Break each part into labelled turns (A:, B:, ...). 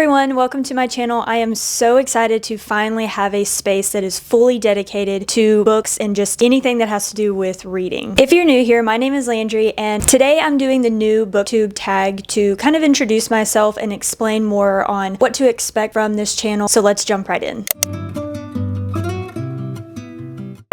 A: everyone, welcome to my channel. I am so excited to finally have a space that is fully dedicated to books and just anything that has to do with reading. If you're new here, my name is Landry, and today I'm doing the new Booktube tag to kind of introduce myself and explain more on what to expect from this channel. So let's jump right in.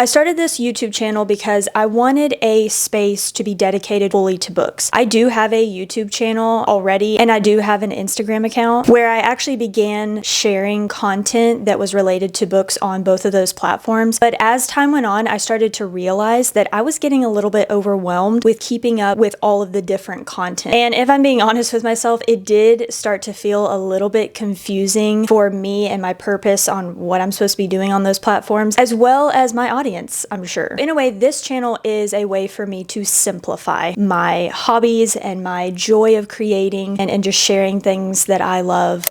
A: I started this YouTube channel because I wanted a space to be dedicated fully to books. I do have a YouTube channel already, and I do have an Instagram account where I actually began sharing content that was related to books on both of those platforms. But as time went on, I started to realize that I was getting a little bit overwhelmed with keeping up with all of the different content. And if I'm being honest with myself, it did start to feel a little bit confusing for me and my purpose on what I'm supposed to be doing on those platforms, as well as my audience, I'm sure. In a way, this channel is a way for me to simplify my hobbies and my joy of creating and just sharing things that I love.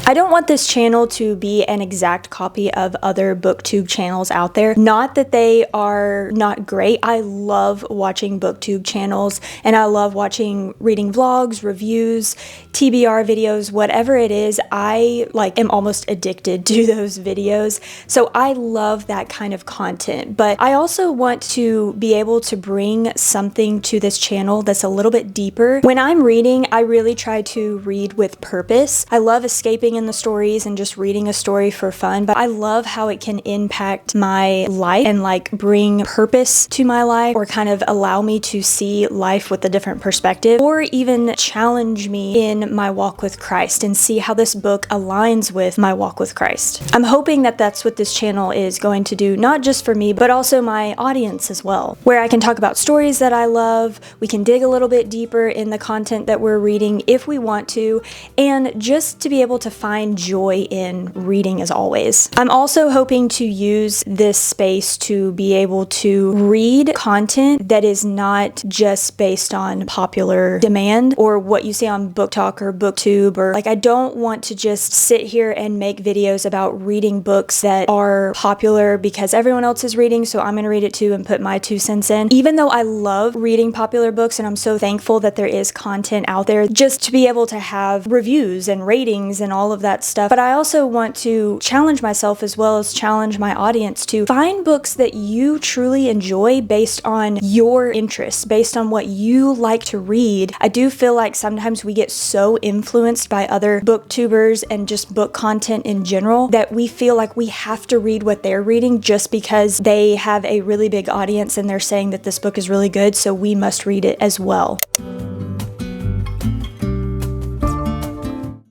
A: I don't want this channel to be an exact copy of other booktube channels out there. Not that they are not great. I love watching booktube channels, and I love watching reading vlogs, reviews, TBR videos, whatever it is. I am almost addicted to those videos. So I love that kind of content. But I also want to be able to bring something to this channel that's a little bit deeper. When I'm reading, I really try to read with purpose. I love escaping in the stories and just reading a story for fun, but I love how it can impact my life and bring purpose to my life, or kind of allow me to see life with a different perspective, or even challenge me in my walk with Christ and see how this book aligns with my walk with Christ. I'm hoping that that's what this channel is going to do, not just for me, but also my audience as well, where I can talk about stories that I love. We can dig a little bit deeper in the content that we're reading if we want to, and just to be able to find joy in reading as always. I'm also hoping to use this space to be able to read content that is not just based on popular demand or what you see on Book Talk or Booktube, or I don't want to just sit here and make videos about reading books that are popular because everyone else is reading, so I'm going to read it too and put my 2 cents in. Even though I love reading popular books and I'm so thankful that there is content out there, just to be able to have reviews and ratings and all of that stuff. But I also want to challenge myself as well as challenge my audience to find books that you truly enjoy based on your interests, based on what you like to read. I do feel like sometimes we get so influenced by other booktubers and just book content in general that we feel like we have to read what they're reading just because they have a really big audience and they're saying that this book is really good, so we must read it as well.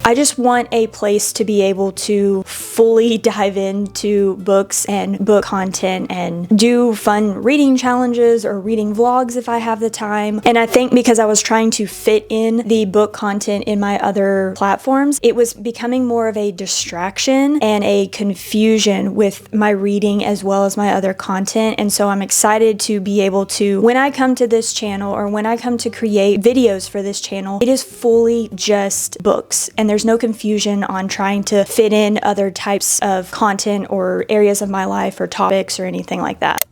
A: I just want a place to be able to fully dive into books and book content and do fun reading challenges or reading vlogs if I have the time. And I think because I was trying to fit in the book content in my other platforms, it was becoming more of a distraction and a confusion with my reading as well as my other content. And so I'm excited to be able to, when I come to this channel or when I come to create videos for this channel, it is fully just books, and there's no confusion on trying to fit in other types of content or areas of my life or topics or anything like that.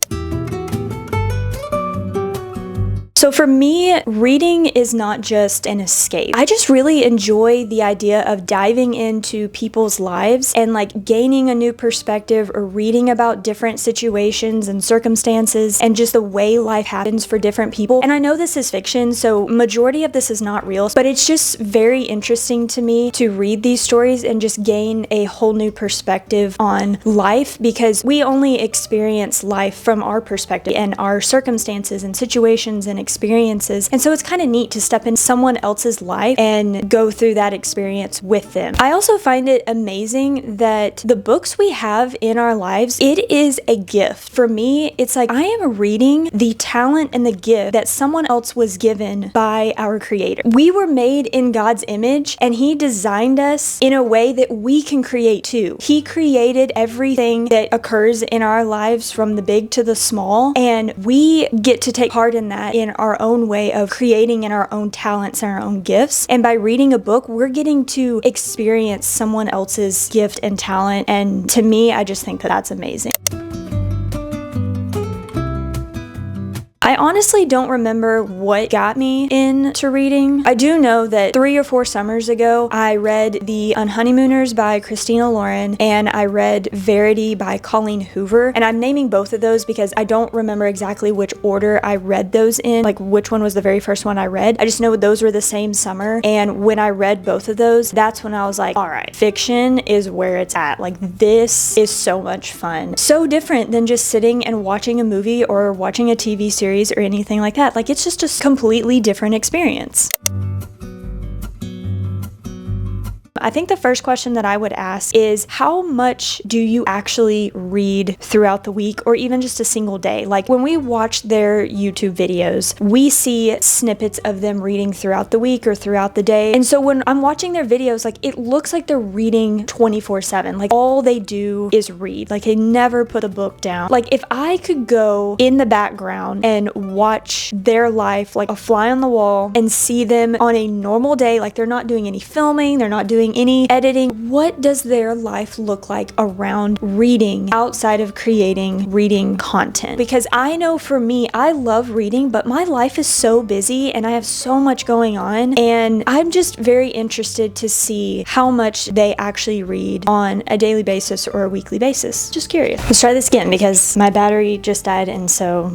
A: So for me, reading is not just an escape. I just really enjoy the idea of diving into people's lives and gaining a new perspective or reading about different situations and circumstances and just the way life happens for different people. And I know this is fiction, so majority of this is not real, but it's just very interesting to me to read these stories and just gain a whole new perspective on life, because we only experience life from our perspective and our circumstances and situations and experiences. And so it's kind of neat to step in someone else's life and go through that experience with them. I also find it amazing that the books we have in our lives, it is a gift. For me, it's I am reading the talent and the gift that someone else was given by our Creator. We were made in God's image, and He designed us in a way that we can create too. He created everything that occurs in our lives, from the big to the small, and we get to take part in that in our own way of creating in our own talents and our own gifts. And by reading a book, we're getting to experience someone else's gift and talent. And to me, I just think that that's amazing. I honestly don't remember what got me into reading. I do know that 3 or 4 summers ago, I read The Unhoneymooners by Christina Lauren, and I read Verity by Colleen Hoover. And I'm naming both of those because I don't remember exactly which order I read those in, like which one was the very first one I read. I just know those were the same summer. And when I read both of those, that's when I was like, all right, fiction is where it's at. Like, this is so much fun. So different than just sitting and watching a movie or watching a TV series or anything like that. Like, it's just a completely different experience. I think the first question that I would ask is, how much do you actually read throughout the week or even just a single day? Like, when we watch their YouTube videos, we see snippets of them reading throughout the week or throughout the day. And so when I'm watching their videos, like, it looks like they're reading 24/7. Like, all they do is read. Like, they never put a book down. Like, if I could go in the background and watch their life like a fly on the wall and see them on a normal day, like they're not doing any filming, they're not doing any editing, what does their life look like around reading outside of creating reading content? Because I know for me, I love reading, but my life is so busy and I have so much going on, and I'm just very interested to see how much they actually read on a daily basis or a weekly basis. Just curious. Let's try this again because my battery just died, and so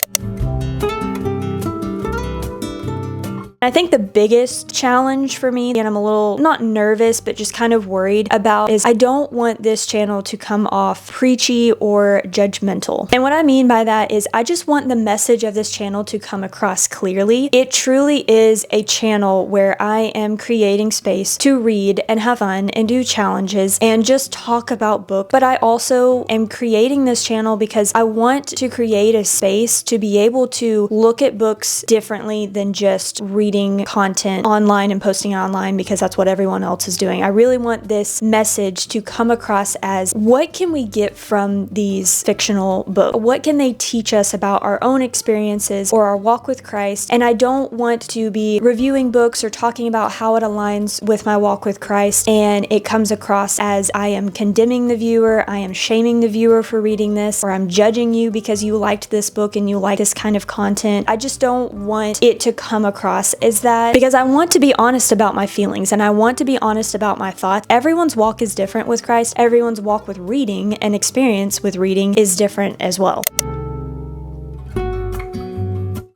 A: I think the biggest challenge for me, and I'm a little, not nervous, but just kind of worried about, is I don't want this channel to come off preachy or judgmental. And what I mean by that is I just want the message of this channel to come across clearly. It truly is a channel where I am creating space to read and have fun and do challenges and just talk about books. But I also am creating this channel because I want to create a space to be able to look at books differently than just reading content online and posting it online because that's what everyone else is doing. I really want this message to come across as, what can we get from these fictional books? What can they teach us about our own experiences or our walk with Christ? And I don't want to be reviewing books or talking about how it aligns with my walk with Christ and it comes across as I am condemning the viewer, I am shaming the viewer for reading this, or I'm judging you because you liked this book and you like this kind of content. I just don't want it to come across is that, because I want to be honest about my feelings and I want to be honest about my thoughts. Everyone's walk is different with Christ. Everyone's walk with reading and experience with reading is different as well.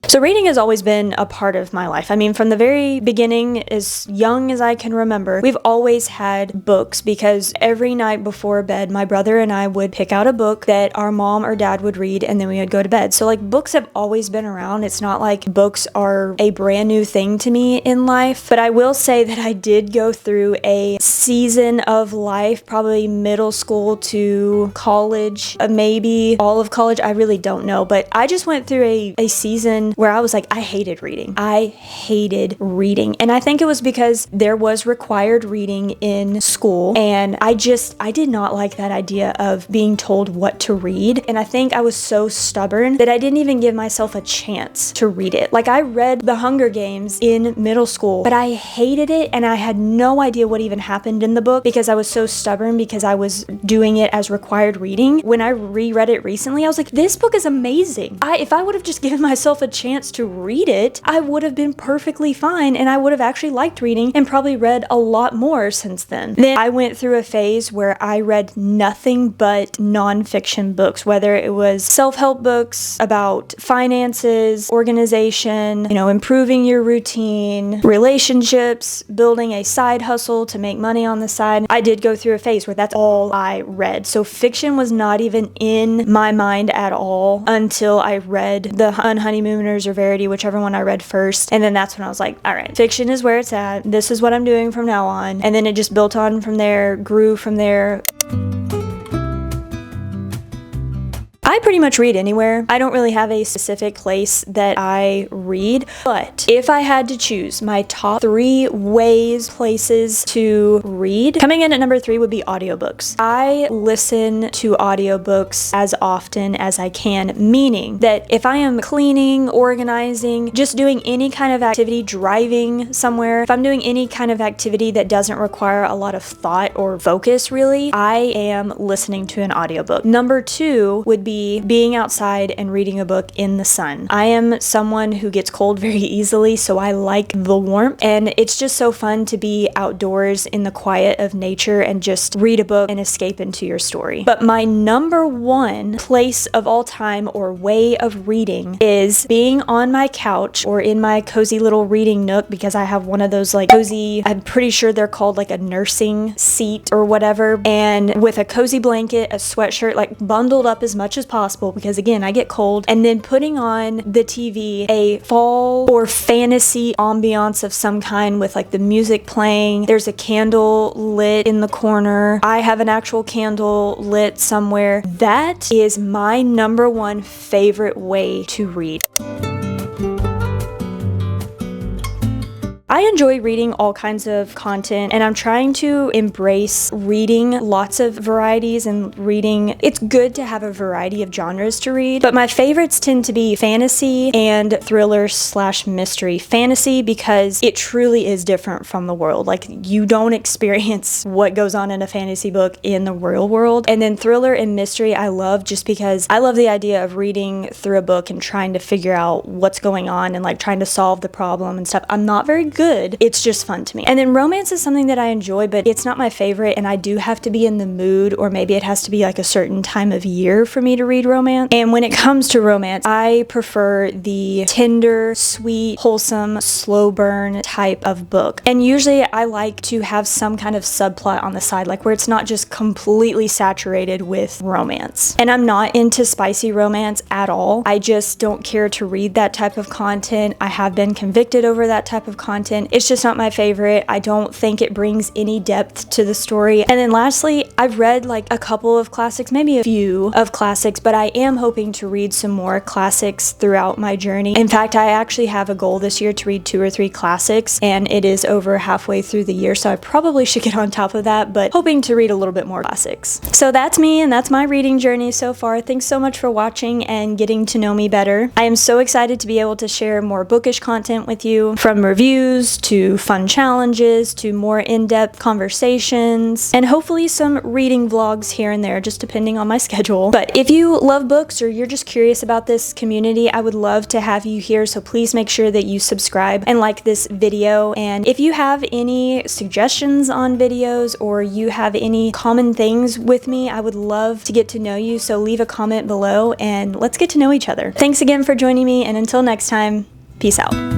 A: So reading has always been a part of my life. I mean, from the very beginning, as young as I can remember, we've always had books because every night before bed, my brother and I would pick out a book that our mom or dad would read and then we would go to bed. So like, books have always been around. It's not like books are a brand new thing to me in life, but I will say that I did go through a season of life, probably middle school to college, maybe all of college. I really don't know, but I just went through a season where I was like, I hated reading. I hated reading. And I think it was because there was required reading in school. And I did not like that idea of being told what to read. And I think I was so stubborn that I didn't even give myself a chance to read it. Like, I read The Hunger Games in middle school, but I hated it. And I had no idea what even happened in the book because I was so stubborn because I was doing it as required reading. When I reread it recently, I was like, this book is amazing. If I would have just given myself a chance to read it, I would have been perfectly fine and I would have actually liked reading and probably read a lot more since then. Then I went through a phase where I read nothing but nonfiction books, whether it was self-help books about finances, organization, improving your routine, relationships, building a side hustle to make money on the side. I did go through a phase where that's all I read. So fiction was not even in my mind at all until I read The Unhoneymooners or Verity, whichever one I read first. And then that's when I was like, all right, fiction is where it's at. This is what I'm doing from now on. And then it just built on from there, grew from there. I pretty much read anywhere. I don't really have a specific place that I read, but if I had to choose my top 3 places to read, coming in at number 3 would be audiobooks. I listen to audiobooks as often as I can, meaning that if I am cleaning, organizing, just doing any kind of activity, driving somewhere, if I'm doing any kind of activity that doesn't require a lot of thought or focus really, I am listening to an audiobook. Number 2 would be be being outside and reading a book in the sun. I am someone who gets cold very easily, so I like the warmth, and it's just so fun to be outdoors in the quiet of nature and just read a book and escape into your story. But my number one place of all time or way of reading is being on my couch or in my cozy little reading nook, because I have one of those like cozy, I'm pretty sure they're called like a nursing seat or whatever, and with a cozy blanket, a sweatshirt, like bundled up as much as possible because again, I get cold, and then putting on the TV a fall or fantasy ambiance of some kind with like the music playing. There's a candle lit in the corner. I have an actual candle lit somewhere. That is my number one favorite way to read. I enjoy reading all kinds of content, and I'm trying to embrace reading lots of varieties and reading. It's good to have a variety of genres to read, but my favorites tend to be fantasy and thriller / mystery. Fantasy because it truly is different from the world. Like, you don't experience what goes on in a fantasy book in the real world. And then thriller and mystery I love just because I love the idea of reading through a book and trying to figure out what's going on and like trying to solve the problem and stuff. I'm not very good. It's just fun to me. And then romance is something that I enjoy, but it's not my favorite, and I do have to be in the mood, or maybe it has to be like a certain time of year for me to read romance. And when it comes to romance, I prefer the tender, sweet, wholesome, slow burn type of book. And usually I like to have some kind of subplot on the side, like where it's not just completely saturated with romance. And I'm not into spicy romance at all. I just don't care to read that type of content. I have been convicted over that type of content. It's just not my favorite. I don't think it brings any depth to the story. And then lastly, I've read like a couple of classics, maybe a few of classics, but I am hoping to read some more classics throughout my journey. In fact, I actually have a goal this year to read 2 or 3 classics, and it is over halfway through the year, so I probably should get on top of that, but hoping to read a little bit more classics. So that's me, and that's my reading journey so far. Thanks so much for watching and getting to know me better. I am so excited to be able to share more bookish content with you, from reviews to fun challenges to more in-depth conversations, and hopefully some reading vlogs here and there, just depending on my schedule. But if you love books or you're just curious about this community, I would love to have you here, so please make sure that you subscribe and like this video. And if you have any suggestions on videos or you have any common things with me, I would love to get to know you, so leave a comment below and let's get to know each other. Thanks again for joining me, and until next time, peace out.